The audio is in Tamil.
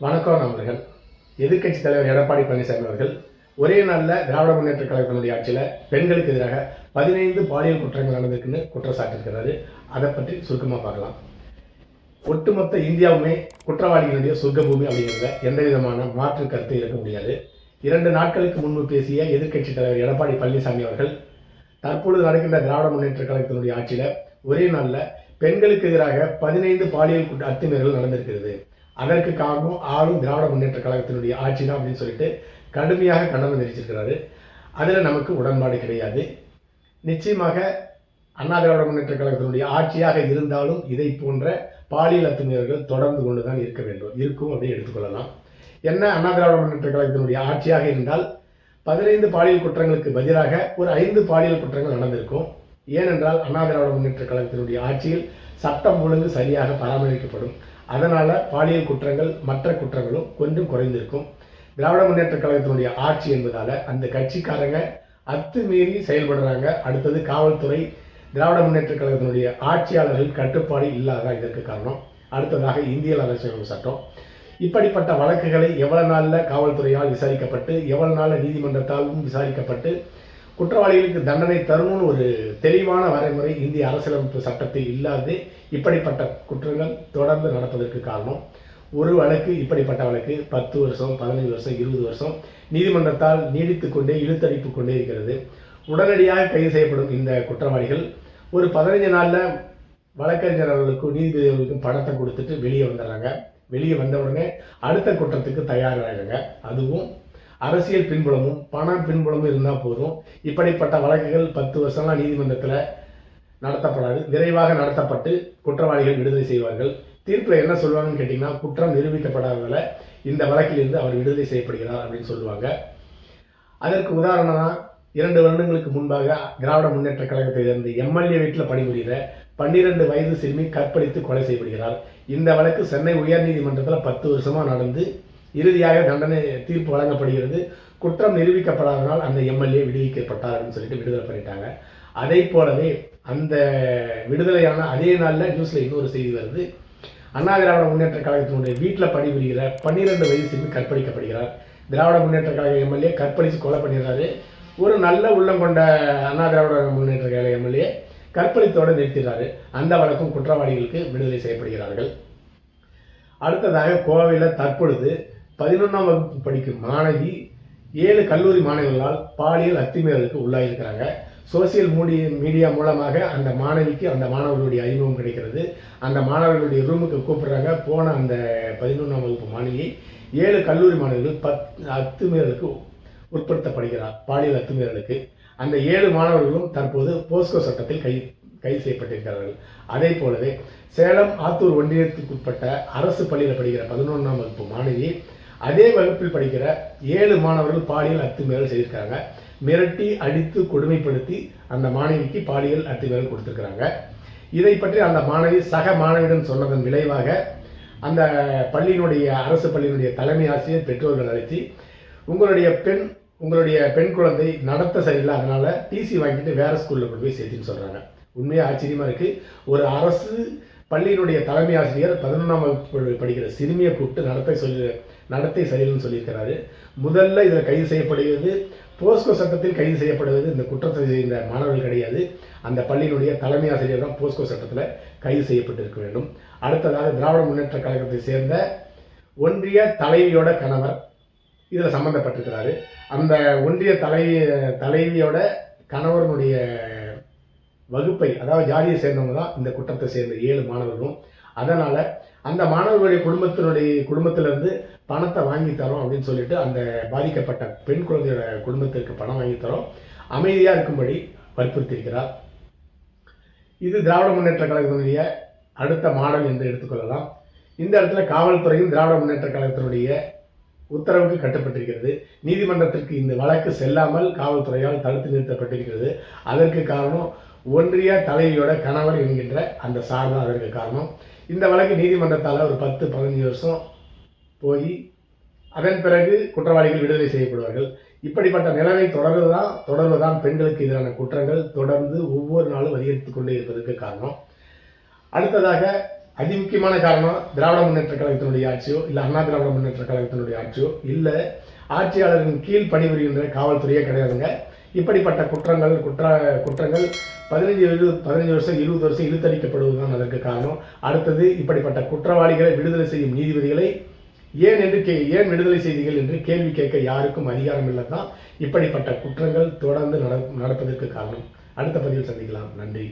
வணக்கம் நண்பர்கள். எதிர்க்கட்சி தலைவர் எடப்பாடி பழனிசாமி அவர்கள் ஒரே நாளில் திராவிட முன்னேற்ற கழகத்தினுடைய ஆட்சியில் பெண்களுக்கு எதிராக 15 பாலியல் குற்றங்கள் நடந்திருக்குன்னு குற்றச்சாட்டிருக்கிறாரு. அதை பற்றி சுருக்கமாக பார்க்கலாம். ஒட்டுமொத்த இந்தியாவுமே குற்றவாளிகளுடைய சொர்க்கபூமி அப்படிங்கிறத எந்த விதமான மாற்று கருத்து இருக்க முடியாது. 2 நாட்களுக்கு முன்பு பேசிய எதிர்க்கட்சி தலைவர் எடப்பாடி பழனிசாமி அவர்கள் தற்பொழுது நடக்கின்ற திராவிட முன்னேற்ற கழகத்தினுடைய ஆட்சியில் ஒரே நாளில் பெண்களுக்கு எதிராக 15 பாலியல் அத்துமீறல்கள் நடந்திருக்கிறது. அதற்கு காரணம் ஆளும் திராவிட முன்னேற்ற கழகத்தினுடைய ஆட்சி தான் அப்படின்னு சொல்லிட்டு கடுமையாக கண்டனம் தெரிவிச்சிருக்கிறாரு. அதில் நமக்கு உடன்பாடு கிடையாது. நிச்சயமாக அண்ணா திராவிட முன்னேற்ற கழகத்தினுடைய ஆட்சியாக இருந்தாலும் இதை போன்ற பாலியல் அத்துமீறல்கள் தொடர்ந்து கொண்டு தான் இருக்கும் அப்படின்னு எடுத்துக்கொள்ளலாம். என்ன அண்ணா திராவிட முன்னேற்ற கழகத்தினுடைய ஆட்சியாக இருந்தால் 15 பாலியல் குற்றங்களுக்கு பதிலாக ஒரு 5 பாலியல் குற்றங்கள் நடந்திருக்கும். ஏனென்றால் அண்ணா திராவிட முன்னேற்ற கழகத்தினுடைய ஆட்சியில் சட்டம் ஒழுங்கு சரியாக பராமரிக்கப்படும். அதனால் பாலியல் குற்றங்கள் மற்ற குற்றங்களும் கொஞ்சம் குறைந்திருக்கும். திராவிட முன்னேற்ற கழகத்தினுடைய ஆட்சி என்பதால் அந்த கட்சிக்காரங்க அத்துமீறி செயல்படுறாங்க. அடுத்தது காவல்துறை, திராவிட முன்னேற்ற கழகத்தினுடைய ஆட்சியாளர்கள் கட்டுப்பாடு இல்லாததான் இதற்கு காரணம். அடுத்ததாக இந்திய அரசியலமைப்பு சட்டம். இப்படிப்பட்ட வழக்குகளை எவ்வளவு நாளில் காவல்துறையால் விசாரிக்கப்பட்டு எவ்வளவு நாளில் நீதிமன்றத்தாலும் விசாரிக்கப்பட்டு குற்றவாளிகளுக்கு தண்டனை தரணும்னு ஒரு தெளிவான வரைமுறை இந்திய அரசியலமைப்பு சட்டத்தில் இல்லாது இப்படிப்பட்ட குற்றங்கள் தொடர்ந்து நடப்பதற்கு காரணம். ஒரு வழக்கு, இப்படிப்பட்ட வழக்கு 10 வருஷம், 15 வருஷம், 20 வருஷம் நீதிமன்றத்தால் நீடித்துக் கொண்டே இழுத்தடிப்பு கொண்டே இருக்கிறது. உடனடியாக கைது செய்யப்படும் இந்த குற்றவாளிகள் ஒரு 15 நாளில் வழக்கறிஞர் அவர்களுக்கும் நீதிபதி அவர்களுக்கும் பணத்தை கொடுத்துட்டு வெளியே வந்துடுறாங்க. வெளியே வந்த உடனே அடுத்த குற்றத்துக்கு தயாராகிறாங்க. அதுவும் அரசியல் பின்புலமும் பண பின்புலமும் இருந்தால் போதும். இப்படிப்பட்ட வழக்குகள் 10 வருஷம்லாம் நீதிமன்றத்தில் நடத்தப்படாது. விரைவாக நடத்தப்பட்டு குற்றவாளிகள் விடுதலை செய்வார்கள். தீர்ப்பில் என்ன சொல்லுவாங்கன்னு கேட்டிங்கன்னா, குற்றம் நிரூபிக்கப்படாததால் இந்த வழக்கிலிருந்து அவர் விடுதலை செய்யப்படுகிறார் அப்படின்னு சொல்லுவாங்க. அதற்கு உதாரணம் தான் 2 வருடங்களுக்கு முன்பாக திராவிட முன்னேற்ற கழகத்தை சேர்ந்த எம்எல்ஏ வீட்டில் பணிபுரிகிற 12 வயது சிறுமி கற்பழித்து கொலை செய்யப்படுகிறார். இந்த வழக்கு சென்னை உயர்நீதிமன்றத்தில் 10 வருஷமாக நடந்து இறுதியாக தண்டனை தீர்ப்பு வழங்கப்படுகிறது. குற்றம் நிரூபிக்கப்படாதனால் அந்த எம்எல்ஏ விடுவிக்கப்பட்டார் அப்படின்னு சொல்லிட்டு விடுதலை பண்ணிட்டாங்க. அதை போலவே அந்த விடுதலையான அதே நாளில் நியூஸில் இன்னொரு செய்தி வருது. அண்ணா திராவிட முன்னேற்ற கழகத்தினுடைய வீட்டில் பணிபுரிகிற 12 வயது சிறுமி கற்பழிக்கப்படுகிறார். திராவிட முன்னேற்ற கழக எம்எல்ஏ கற்பழித்து கொலை பண்ணிடுறாரு. ஒரு நல்ல உள்ளம் கொண்ட அண்ணா திராவிட முன்னேற்ற கழக எம்எல்ஏ கற்பழித்தோடு நிறுத்திடுறாரு. அந்த வழக்கும் குற்றவாளிகளுக்கு விடுதலை செய்யப்படுகிறார்கள். அடுத்ததாக கோவையில் தற்பொழுது 11ஆம் வகுப்பு படிக்கும் மாணவி 7 கல்லூரி மாணவர்களால் பாலியல் அத்துமீறலுக்கு உள்ளாயிருக்கிறாங்க. சோசியல் மீடியா மூலமாக அந்த மாணவிக்கு அந்த மாணவர்களுடைய அறிமுகம் கிடைக்கிறது. அந்த மாணவர்களுடைய ரூமுக்கு கூப்பிடுறாங்க. போன அந்த 11ஆம் வகுப்பு மாணவியை 7 கல்லூரி மாணவர்கள் அத்துமீறலுக்கு உட்படுத்தப்படுகிறார். பாலியல் அத்துமீறலுக்கு அந்த 7 மாணவர்களும் தற்போது போஸ்கோ சட்டத்தில் கைது செய்யப்பட்டிருக்கிறார்கள். அதே போலவே சேலம் ஆத்தூர் ஒன்றியத்துக்குட்பட்ட அரசு பள்ளியில் படிக்கிற 11ஆம் வகுப்பு மாணவி அதே வகுப்பில் படிக்கிற 7 மாணவர்கள் பாலியல் அத்துமீறல் செய்திருக்காங்க. மிரட்டி அடித்து கொடுமைப்படுத்தி அந்த மாணவிக்கு பாலியல் அத்துமீறல் கொடுத்திருக்கிறாங்க. இதை பற்றி அந்த மாணவி சக மாணவியிடம் சொன்னதன் விளைவாக அந்த பள்ளியினுடைய அரசு பள்ளியினுடைய தலைமை ஆசிரியர் பெற்றோர்கள் அழைச்சி உங்களுடைய பெண் குழந்தை நடத்த சரியில்லை, அதனால டிசி வாங்கிட்டு வேற ஸ்கூல்ல கொண்டு போய் சேர்த்துன்னு சொல்றாங்க. உண்மையாக ஆச்சரியமா இருக்கு. ஒரு அரசு பள்ளியினுடைய தலைமை ஆசிரியர் 11ஆம் வகுப்பு படிக்கிற சிறுமியை கூப்பிட்டு நடத்தை சரியில்லைன்னு சொல்லியிருக்கிறாரு. முதல்ல இதில் கைது செய்யப்படுவது போஸ்கோ சட்டத்தில் கைது செய்யப்படுவது இந்த குற்றத்தை செய்த மாணவர்கள் கிடையாது. அந்த பள்ளியினுடைய தலைமை ஆசிரியர் தான் போஸ்கோ சட்டத்தில் கைது செய்யப்பட்டிருக்க வேண்டும். அடுத்ததாக திராவிட முன்னேற்ற கழகத்தை சேர்ந்த ஒன்றிய தலைவியோட கணவர் இதில் சம்பந்தப்பட்டிருக்கிறாரு. அந்த ஒன்றிய தலைவியோட கணவனுடைய வகுப்பை, அதாவது ஜாதியை சேர்ந்தவங்க தான் இந்த குற்றத்தை சேர்ந்த 7 மாணவர்களும். அதனால் அந்த மாணவர்களுடைய குடும்பத்திலிருந்து பணத்தை வாங்கி தரோம் அப்படின்னு சொல்லிட்டு அந்த பாதிக்கப்பட்ட பெண் குழந்தையோட குடும்பத்திற்கு பணம் வாங்கி தரோம், அமைதியாக இருக்கும்படி வற்புறுத்தியிருக்கிறார். இது திராவிட முன்னேற்ற கழகத்தினுடைய அடுத்த மாடல் என்று எடுத்துக்கொள்ளலாம். இந்த இடத்துல காவல்துறையும் திராவிட முன்னேற்ற கழகத்தினுடைய உத்தரவுக்கு கட்டுப்பட்டிருக்கிறது. நீதிமன்றத்திற்கு இந்த வழக்கு செல்லாமல் காவல்துறையால் தடுத்து நிறுத்தப்பட்டிருக்கிறது. அதற்கு காரணம் ஒன்றிய தலைவியோட கணவர் என்கின்ற அந்த சார் தான் அதற்கு காரணம். இந்த வழக்கு நீதிமன்றத்தால் ஒரு 10-15 வருஷம் போய் அதன் பிறகு குற்றவாளிகள் விடுதலை செய்யப்படுவார்கள். இப்படிப்பட்ட நிலைமை தொடர்வதுதான் பெண்களுக்கு எதிரான குற்றங்கள் தொடர்ந்து ஒவ்வொரு நாளும் அதிகரித்துக் கொண்டே இருப்பதற்கு காரணம். அடுத்ததாக அதிமுக்கியமான காரணம் திராவிட முன்னேற்ற கழகத்தினுடைய ஆட்சியோ இல்லை அண்ணா திராவிட முன்னேற்ற கழகத்தினுடைய ஆட்சியோ இல்லை ஆட்சியாளரின் கீழ் பணிபுரிகின்ற காவல்துறையே கிடையாதுங்க. இப்படிப்பட்ட குற்றங்கள் 15 வருஷம் 20 வருஷம் இழுத்தடிக்கப்படுவதுதான் அதற்கு காரணம். அடுத்தது இப்படிப்பட்ட குற்றவாளிகளை விடுதலை செய்யும் நீதிபதிகளை ஏன் விடுதலை செய்தீர்கள் என்று கேள்வி கேட்க யாருக்கும் அதிகாரம் இல்லை தான் இப்படிப்பட்ட குற்றங்கள் தொடர்ந்து நடப்பதற்கு காரணம். அடுத்த பதிவில் சந்திக்கலாம். நன்றி.